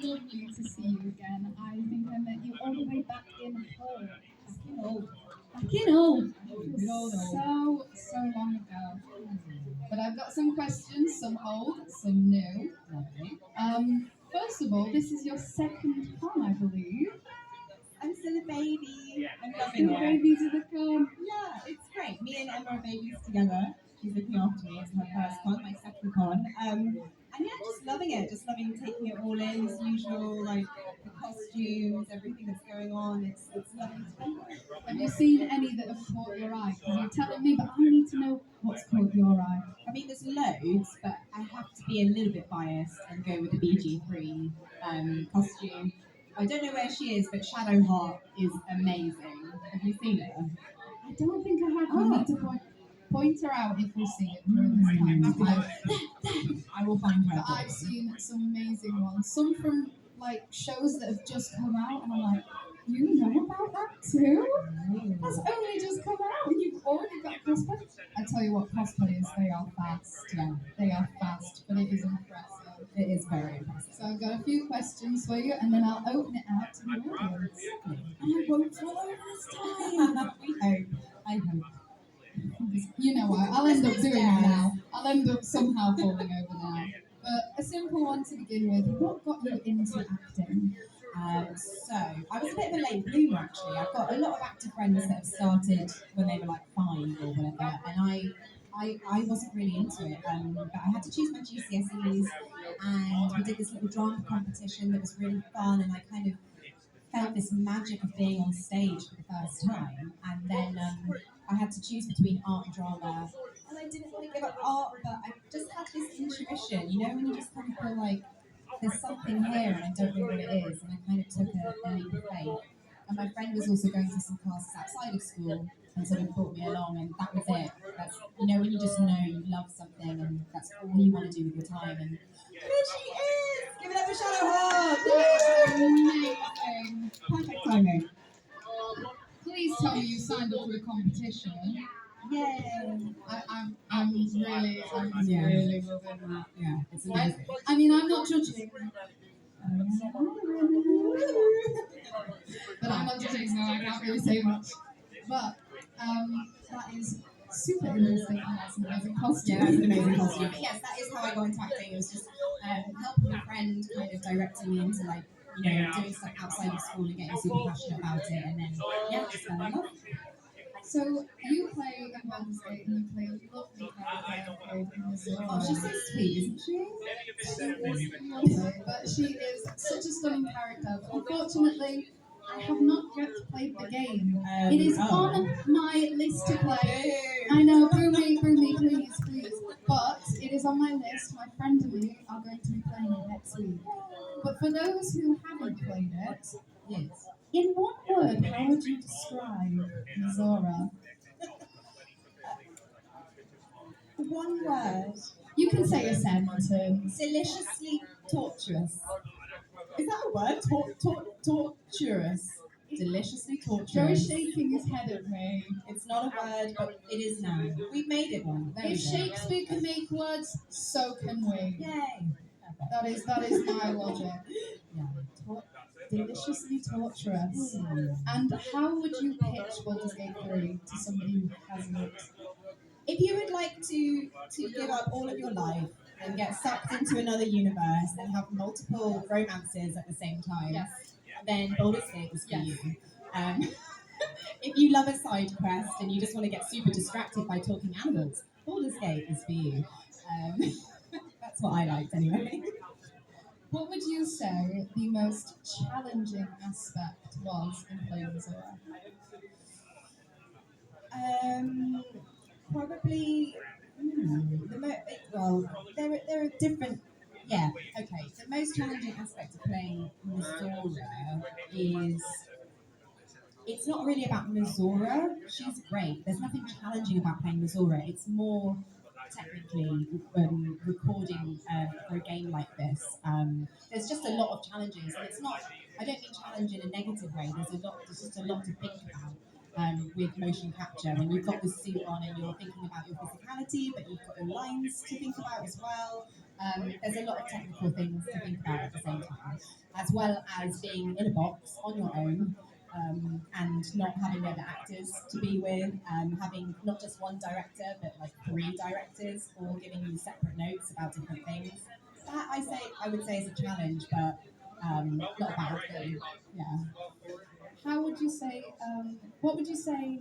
lovely to see you again. I think I met you all the way back in Hull. Back in Hull. Back in Hull. So long ago. But I've got some questions, some old, some new. Lovely. First of all, this is your second con, I believe. I'm still a baby. I'm Still loving it. baby to the con. Yeah, it's great. Me and Emma are babies together. She's looking after me. It's my first con, my second con. And yeah, just loving it. Just loving taking it all in as usual, like the costumes, everything that's going on. It's lovely to be here. Have you seen any that have caught your eye? Because you're telling me, but I need to know what's caught your eye. I mean, there's loads, but I have to be a little bit biased and go with the BG3 costume. I don't know where she is, but Shadowheart is amazing. Have you seen her? I don't think I have. You need to point her out if you see it during this time. I will find her. But I've seen some amazing ones. Some from like shows that have just come out, and I'm like, you know about that too? That's only just come out, and you've already got cosplay. I tell you what, cosplayers, they are fast. Yeah, They are fast, but it is impressive. it is very impressive. So I've got a few questions for you, and then I'll open it out to the audience. And I won't fall over this time. We hope. I hope. You know what? I'll end up doing it now. I'll end up somehow falling over now. But a simple one to begin with. What got you into acting? So I was a bit of a late bloomer actually. I've got a lot of actor friends that have started when they were like 5 or whatever, and I wasn't really into it. But I had to choose my GCSEs, and we did this little drama competition that was really fun, and I kind of felt this magic of being on stage for the first time. And then I had to choose between art and drama, and I didn't want to give up art, but I just had this intuition, you know, when you just kind of feel like there's something here and I don't know what it is, and I kind of took a leap of faith. And my friend was also going to some classes outside of school and sort of brought me along, and that was it. That's, you know, when you just know you love something and that's all you want to do with your time. And there she is! Give it up for Shadowheart! Amazing. Perfect timing. Please tell me you signed up for the competition. Yay! I'm really loving that. Yeah, it's amazing. I mean, I'm not judging. But I'm not judging, so I can't really say much. But that is super interesting, and that's an amazing costume. Yeah, that's an amazing costume. But yes, that is how I got into acting. It was just helping a friend kind of directing me into like, you know, doing stuff outside of school and getting super passionate about it, and then yeah, just fell in love. So you play in Wednesday, and you play a lovely character called Missouri. Oh, she's so sweet, isn't she? She is lovely, but she is such a stunning character. But unfortunately, I have not yet played the game. It is on my list to play. I know, boo me, please. But it is on my list. My friend and me are going to be playing it next week. But for those who haven't played it, Yes. in one word, how would you describe Zora? One word. You can say a sentence. Deliciously torturous. Is that a word? Torturous. Deliciously Joe torturous. is shaking his head at me. It's not a word, but it is now. We've made it one. There we If go. Shakespeare can make words, so can we. Yay. That is my logic. Yeah. Deliciously torturous. And how would you pitch Baldur's Gate 3 to somebody who hasn't? If you would like to give up all of your life and get sucked into another universe and have multiple romances at the same time, Yes. then Baldur's Gate is for Yes. you. If you love a side quest and you just want to get super distracted by talking animals, Baldur's Gate is for you. That's what I liked anyway. What would you say the most challenging aspect was in playing Zora? Probably. Well, there are different. Yeah. Okay. The most challenging aspect of playing Mizora is it's not really about Mizora. She's great. There's nothing challenging about playing Mizora. It's more technically recording for a game like this. There's just a lot of challenges, and it's not. I don't mean challenge in a negative way. There's just a lot to think about. With motion capture, when you've got the suit on and you're thinking about your physicality, but you've got your lines to think about as well. There's a lot of technical things to think about at the same time, as well as being in a box on your own. And not having other actors to be with, having not just one director but like three directors all giving you separate notes about different things. That I would say is a challenge, but not a bad thing. Yeah. How would you say? What would you say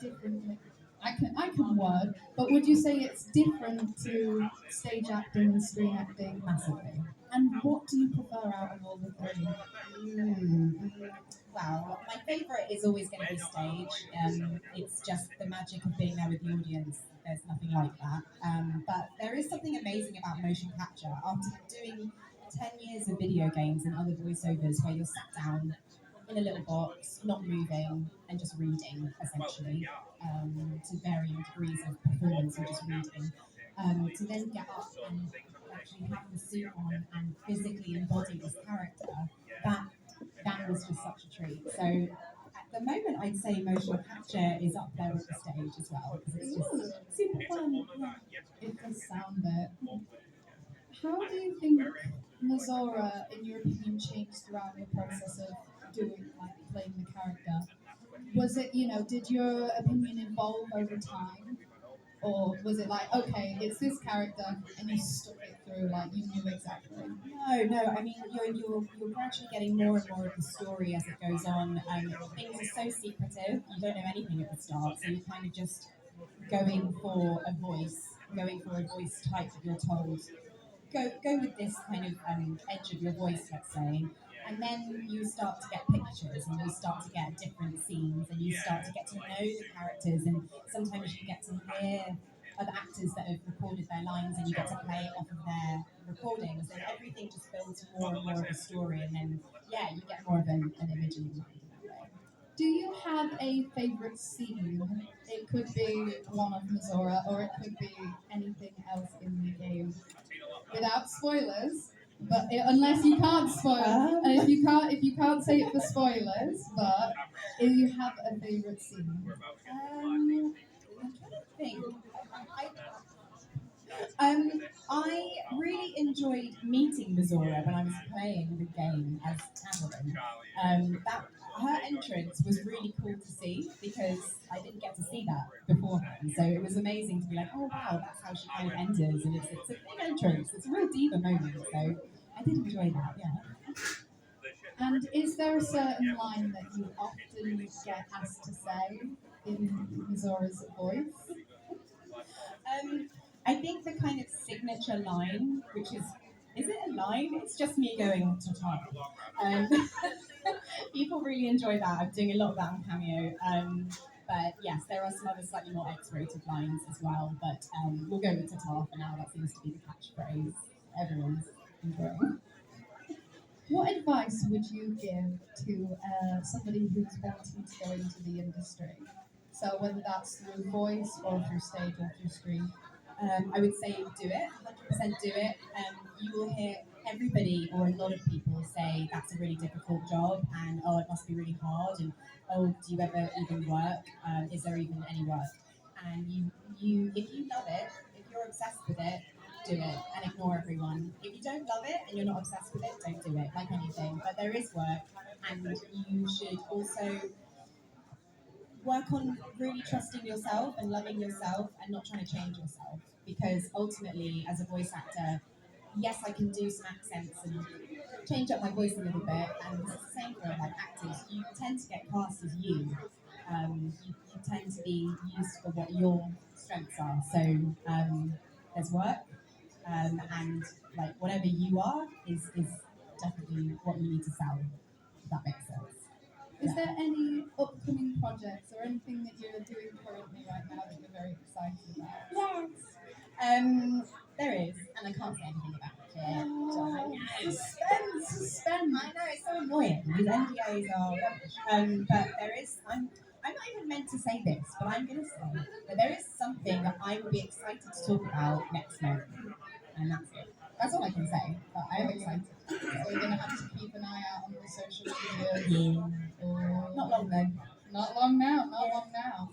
differently? I can word, but would you say it's different to stage acting and screen acting? Massively. And what do you prefer out of all the three? Well, my favourite is always going to be stage. It's just the magic of being there with the audience. There's nothing like that. But there is something amazing about motion capture. After doing 10 years of video games and other voiceovers where you're sat down in a little box, not moving, and just reading, essentially, to varying degrees of performance or just reading, to then get up and actually have the suit on and physically embody this character, that that was just such a treat. So at the moment, I'd say motion capture is up there with the stage as well because it's just super fun. Yeah. It does sound it. How do you think Mazora, in your opinion, changed throughout the process of doing, like, playing the character? Was it, did your opinion evolve over time? Or was it like, okay, it's this character, and you stuck it through, like, you knew exactly? No. I mean, you're gradually getting more and more of the story as it goes on. Things are so secretive. You don't know anything at the start, so you're kind of just going for a voice type that you're told go with this kind of edge of your voice, let's say, and then you start to get pictures and you start to get different scenes and you start to get to know the characters and sometimes you get to hear other actors that have recorded their lines and you get to play off of their recordings and everything just builds more and more of a story and then yeah you get more of an image in your mind in that way. Do you have a favourite scene? It could be one of Mazora, or it could be anything else in the game. Without spoilers, but unless you can't spoil, and if you can't say it for spoilers, but if you have a favourite scene. I'm trying to think. I really enjoyed meeting Mazora when I was playing the game as Tamaryn. That her entrance was really cool to see because I didn't get to see that beforehand. So it was amazing to be like, oh wow, that's how she kind of enters, and it's a big entrance. It's a real diva moment. So I did enjoy that. Yeah. And is there a certain line that you often get asked to say in Mazora's voice? I think the kind of signature line, which is it a line? It's just me going to top. Um, people really enjoy that. I'm doing a lot of that on Cameo. But yes, there are some other slightly more X-rated lines as well. But we'll go with Tatar for now. That seems to be the catchphrase everyone's enjoying. What advice would you give to somebody who's wanting to go into the industry? So whether that's through voice or through stage or through screen. I would say do it, 100% do it. You will hear everybody or a lot of people say that's a really difficult job and oh, it must be really hard and oh, do you ever even work? Is there even any work? And if you love it, if you're obsessed with it, do it and ignore everyone. If you don't love it and you're not obsessed with it, don't do it, like anything. But there is work and you should also work on really trusting yourself and loving yourself and not trying to change yourself because ultimately as a voice actor yes I can do some accents and change up my voice a little bit and it's the same for like actors you tend to get cast as you tend to be used for what your strengths are so there's work and like whatever you are is definitely what you need to sell if that makes sense. Is there any upcoming projects or anything that you're doing currently right now that you're very excited about? Yes. There is, and I can't say anything about it. Suspense! I know it's so annoying. These NDAs are rubbish. But there is. I'm not even meant to say this, but I'm going to say that there is something that I will be excited to talk about next month, and that's it. That's all I can say. But I am excited. So you're going to have to keep an eye out on the social media. Yeah. Not long though. Not long now, not long now.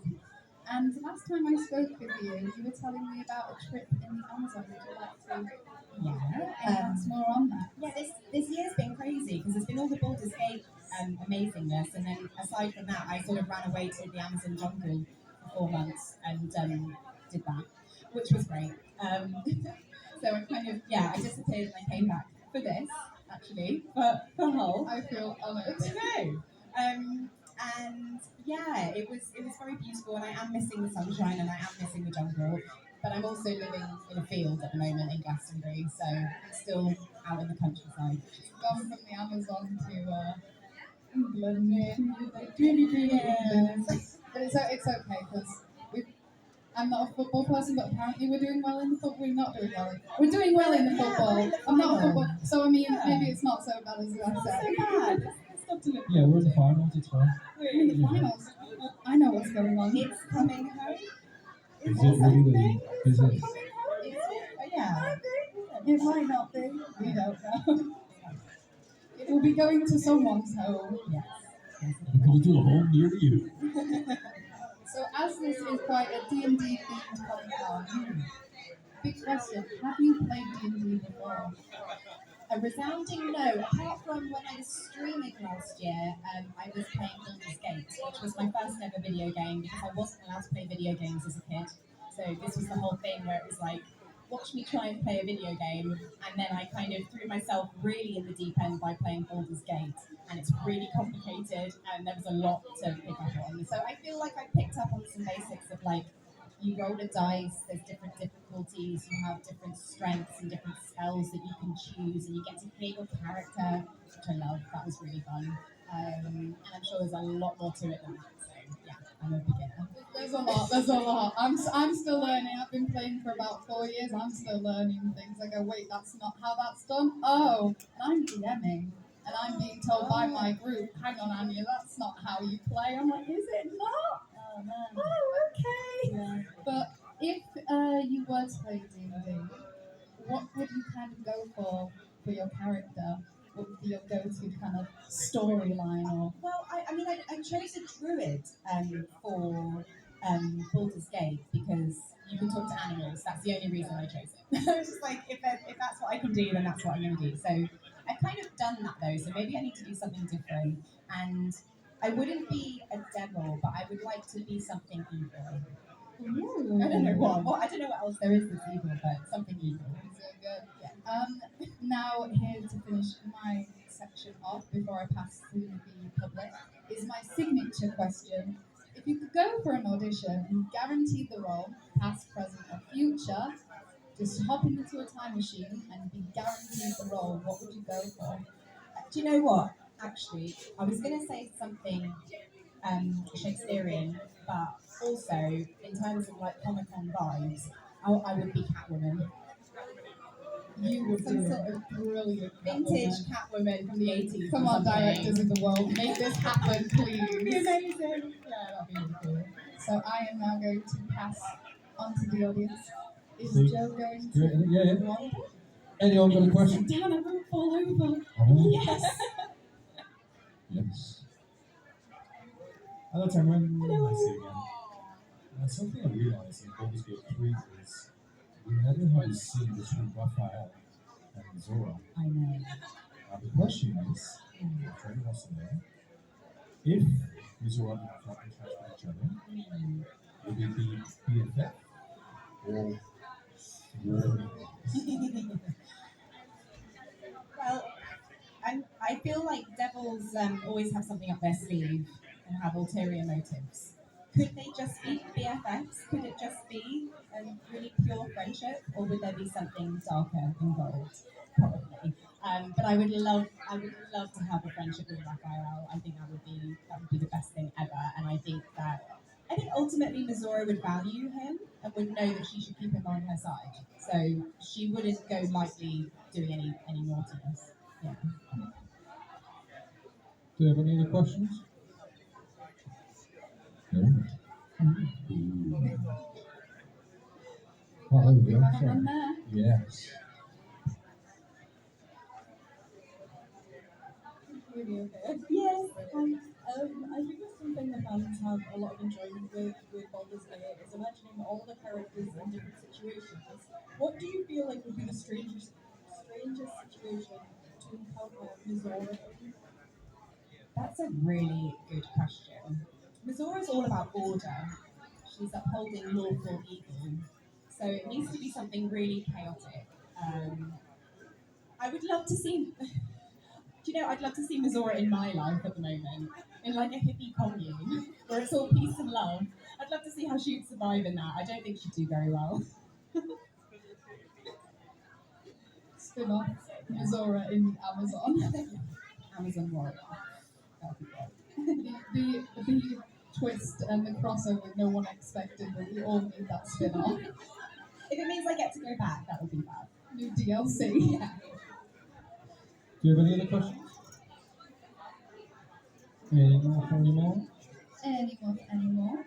And last time I spoke with you, you were telling me about a trip in the Amazon. Would you like to Yeah. Any thoughts more on that? Yeah, this year's been crazy because there's been all the Baldur's Gate amazingness, and then aside from that, I sort of ran away to the Amazon jungle for 4 months and did that, which was great. So I kind of I disappeared and I came back for this actually for Hull. I feel honoured. No. And yeah, it was very beautiful, and I am missing the sunshine and I am missing the jungle. But I'm also living in a field at the moment in Glastonbury, so I'm still out in the countryside. Gone from the Amazon to England, dreamy England. But it's okay because I'm not a football person, but apparently we're doing well in the football. We're not doing well. We're doing well in the football. I'm not a football, so I mean maybe it's not so bad as I said. Yeah, we're in the finals, it's fine. We're in the finals. I know what's going on. It's coming home. Is it really? Is it? Yeah. It might not be. We don't know. It will be going to someone's home. Yes. I'm going to a home near you. So as this is quite a D&D themed Comic-Con, big question, have you played D&D before? A resounding no. Apart from when I was streaming last year, I was playing Baldur's Gate, which was my first ever video game because I wasn't allowed to play video games as a kid. So this was the whole thing where it was like, watch me try and play a video game, and then I kind of threw myself really in the deep end by playing Baldur's Gate, and it's really complicated, and there was a lot to pick up on. So I feel like I picked up on some basics of like, you roll a dice, there's different difficulties, you have different strengths and different spells that you can choose, and you get to create your character, which I love. That was really fun. And I'm sure there's a lot more to it than that. So yeah, I'm a beginner. There's a lot. I'm still learning. I've been playing for about 4 years. I'm still learning things. I go, wait, that's not how that's done. Oh, and I'm DMing. And I'm being told by my group, hang on, Anya, that's not how you play. I'm like, is it not? Oh man. Oh, okay. Yeah. But if you were to play D&D, what would you kind of go for your character? What would be your go-to kind of storyline? Or Well, I chose a druid for Baldur's Gate because you can talk to animals. That's the only reason I chose it. I was just like, if that's what I can do, then that's what I'm going to do. So I've kind of done that though. So maybe I need to do something different. And I wouldn't be a devil, but I would like to be something evil. I don't know what. Well, I don't know what else there is that's evil, but something evil. so good. Yeah. Now here to finish my section off before I pass to the public is my signature question. If you could go for an audition and guaranteed the role, past, present, or future, just hop into a time machine and be guaranteed the role, what would you go for? Do you know what? Actually, I was going to say something Shakespearean, but also in terms of like Comic Con vibes, I would be Catwoman. You would Some do sort it. of Brilliant. vintage Catwoman from the 80s. Come on, directors of the world, make this happen, That'd be please. amazing. Yeah, that'd be really cool. So I am now going to pass on to the audience. Is See? Joe going Great. to Yeah. wander? Anyone got a question? Sit down, I won't fall over. Oh, Yes. yes. Hello, Tamaryn. Nice to see you again. Something I realized in Baldur's Gate 3 is we never had a scene between Raphael and Zora. I know. The question is, Trey wants to know, if Zora and Raphael interact with each other, would it be BFF or war? Well, I feel like devils always have something up their sleeve and have ulterior motives. Could they just be BFFs? Could it just be a really pure friendship, or would there be something darker involved? Probably. But I would love to have a friendship with Raphael. I think that would be the best thing ever. And I think ultimately Mizora would value him and would know that she should keep him on her side. So she wouldn't go lightly doing any naughtiness. Yeah. Do you have any other questions? No. Oh, there we go. Have Sorry. one there. Yes. Really okay. Yes. I think that's something that fans have a lot of enjoyment with Baldur's Gate is imagining all the characters in different situations. What do you feel like would be the strangest strangest situation to encounter Mizora in? That's a really good question. Missoura is all about order. She's upholding lawful evil. So it needs to be something really chaotic. I would love to see, I'd love to see Missoura in my life at the moment, in like a hippie commune, where it's all peace and love. I'd love to see how she'd survive in that. I don't think she'd do very well. Spin off Missoura in the Amazon. Amazon warrior. That'd be great. the twist and the crossover no one expected, but we all need that spin off. If it means I get to go back, that would be bad. New DLC. Yeah. Do you have any other questions? Any more from you, Mel? Any more?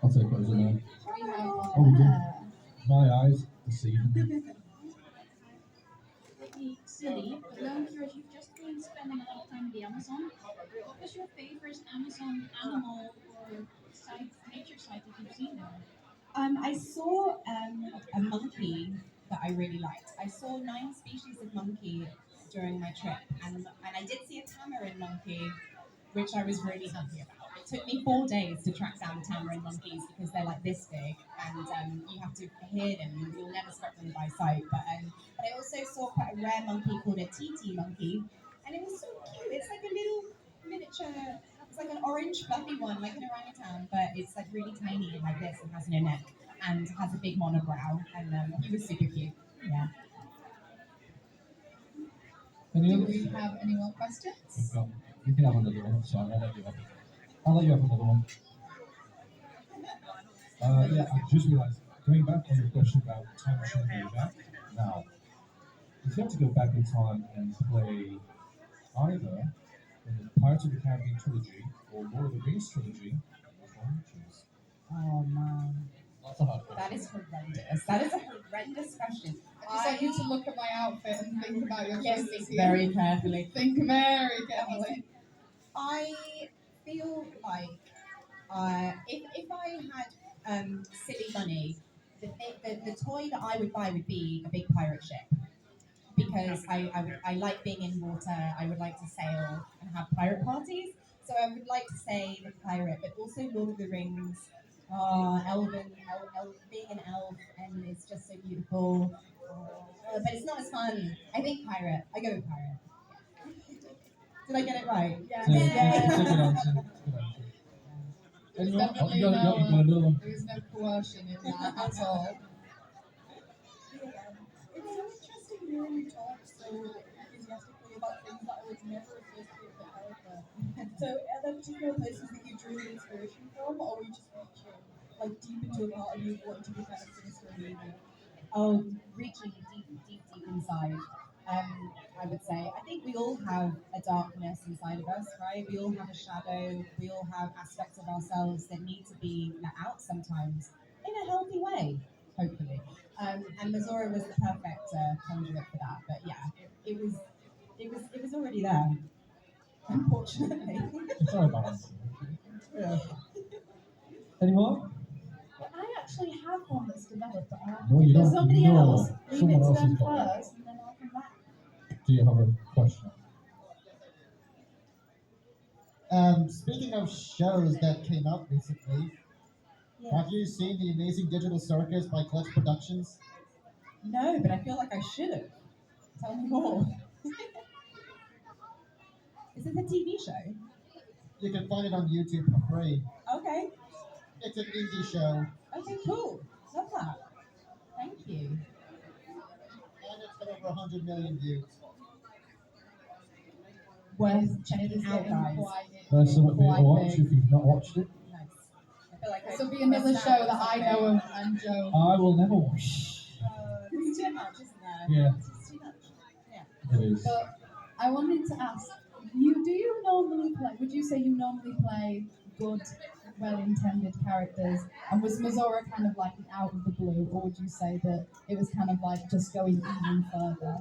I'll take those in there. We have Oh, one we do. there. My eyes deceive me. Maybe silly, but I'm curious, you've just been spending a lot of time in the Amazon. What was your favorite Amazon animal or site, nature site that you've seen there? I saw a monkey that I really liked. I saw 9 species of monkey during my trip, and I did see a tamarin monkey, which I was really happy about. It took me 4 days to track down tamarin monkeys because they're like this big, and you have to hear them. You'll never spot them by sight. But I also saw quite a rare monkey called a titi monkey, and it was so cute. It's like a little miniature. It's like an orange fluffy one, like an orangutan, but it's like really tiny and like this and has no neck and has a big monobrow. And he was super cute. Yeah. Any Do others? we have any more questions? We've got, you can have another one. Sorry, I'll let you have another one. Yeah, I just realised, going back on your question about time machine going back, now, if you have to go back in time and play either in the Pirates of the Caribbean trilogy or Lord of the Rings trilogy, which one would you choose? Oh man, That's a hard question. that is horrendous. That is a horrendous question. I just want you to look at my outfit and think about your Yes, choices here. very carefully. Think very carefully. I feel like if I had silly money, the toy that I would buy would be a big pirate ship because I like being in water. I would like to sail and have pirate parties. So I would like to say the pirate, but also Lord of the Rings. Being an elf and it's just so beautiful. But it's not as fun. I think pirate. I go with pirate. Did I get it right? Yes. Yeah, Yes. it's a good answer. Good answer. There's Anyone? definitely You got another one. there is no coercion in that at all. It's so interesting hearing you talk so enthusiastically about things that I would never associate with the character. So, are there particular places that you drew the inspiration from, or were you just reaching like deep into a part of you wanting to be kind of sinister and evil? Oh, reaching deep inside. I would say. I think we all have a darkness inside of us, right? We all have a shadow. We all have aspects of ourselves that need to be let out sometimes in a healthy way, hopefully. And Missouri was the perfect conduit for that. But yeah, it was already there, unfortunately. It's all about answer. Yeah. Any more? I actually have one that's developed, but No, you there's don't. somebody No, else, leave someone it to else them has got it. first, and then I'll come back. Do you have a question? Speaking of shows that came out recently, have you seen The Amazing Digital Circus by Clutch Productions? No, but I feel like I should have. Tell me more. Is this a TV show? You can find it on YouTube for free. Okay. It's an indie show, Okay, cool. Love that. Thank you. and it's got over 100 million views. Worth checking out, guys. There's something to watch if you've not watched it. Nice. I feel like This will be another show that I know of, and Joe. I will never watch. It's too much, isn't there? Yeah, It's too much. Yeah. it is. But I wanted to ask, do you normally play, would you say you normally play good, well-intended characters? And was Missoura kind of like an out of the blue, or would you say that it was kind of like just going even further?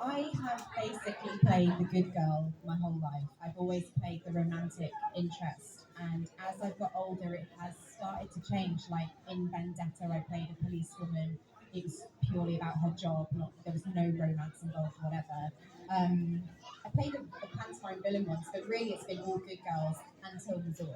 I have basically played the good girl my whole life. I've always played the romantic interest, and as I've got older, it has started to change. Like in Vendetta, I played a policewoman it was purely about her job. There was no romance involved, whatever. I played a pantomime villain once, but really it's been all good girls until Missouri.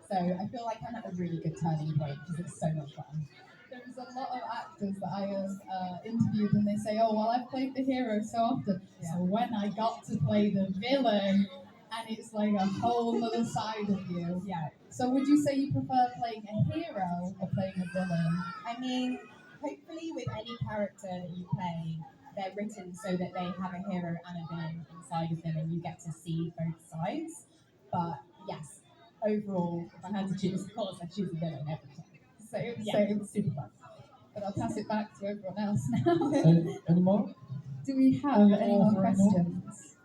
So I feel like I'm at a really good turning point because it's so much fun. There's a lot of actors that I have interviewed, and they say, "Oh, well, I've played the hero so often, Yeah. so when I got to play the villain, and it's like a whole other side of you." Yeah. So, would you say you prefer playing a hero or playing a villain? I mean, hopefully with any character that you play, they're written so that they have a hero and a villain inside of them, and you get to see both sides. But yes, overall, if I had to choose, of course, I'd choose a villain every time. Same, Yeah, same. it's super fun. But I'll pass it back to everyone else now. Any more? Do we have any more Any more? questions?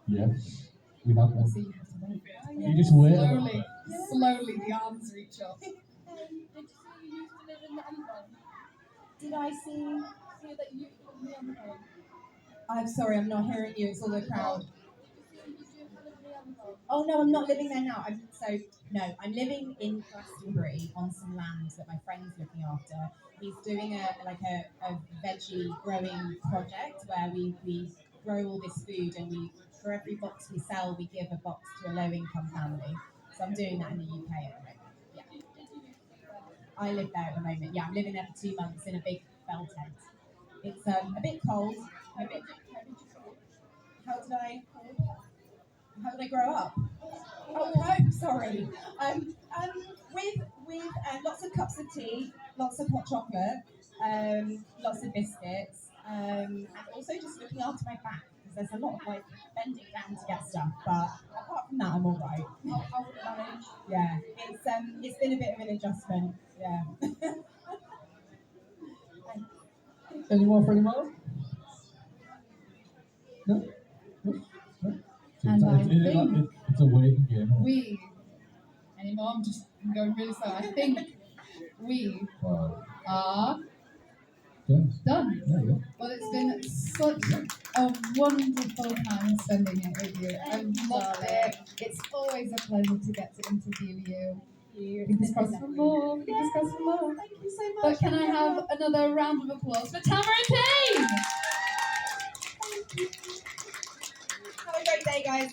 Yes. We have one. So you have to wait. You just wait. Slowly, the arms reach up. Did you say you used to live in the Amazon? Did I see? Say that you used to live in the Amazon. I'm sorry, I'm not hearing you. It's all the crowd. Did you say you used to live in the Amazon? Oh no, I'm not living there now. I'm living in Glastonbury on some land that my friend's looking after. He's doing a veggie growing project where we grow all this food, and for every box we sell we give a box to a low income family. So I'm doing that in the UK at the moment. Yeah. Did you used to live there? I live there at the moment. Yeah, I'm living there for 2 months in a big fell tent. It's a bit cold. How did you grow? How did I grow up? Oh, coke, sorry. With lots of cups of tea, lots of hot chocolate, lots of biscuits, and also just looking after my back because there's a lot of like bending down to get stuff. But apart from that, I'm all right. How would you manage? Yeah, it's been a bit of an adjustment. Yeah. Any more for any more? No? No? No? And I think it's a waiting game. we, anymore, I'm going really slow. I think we Wow. are Done. done. There you go. Well, it's been such a wonderful time spending it with you. I've loved it. It's always a pleasure to get to interview you. Fingers crossed for more. Fingers crossed for more. Thank you so much. But can I have another round of applause for Tamaryn Payne? Have a great day, guys.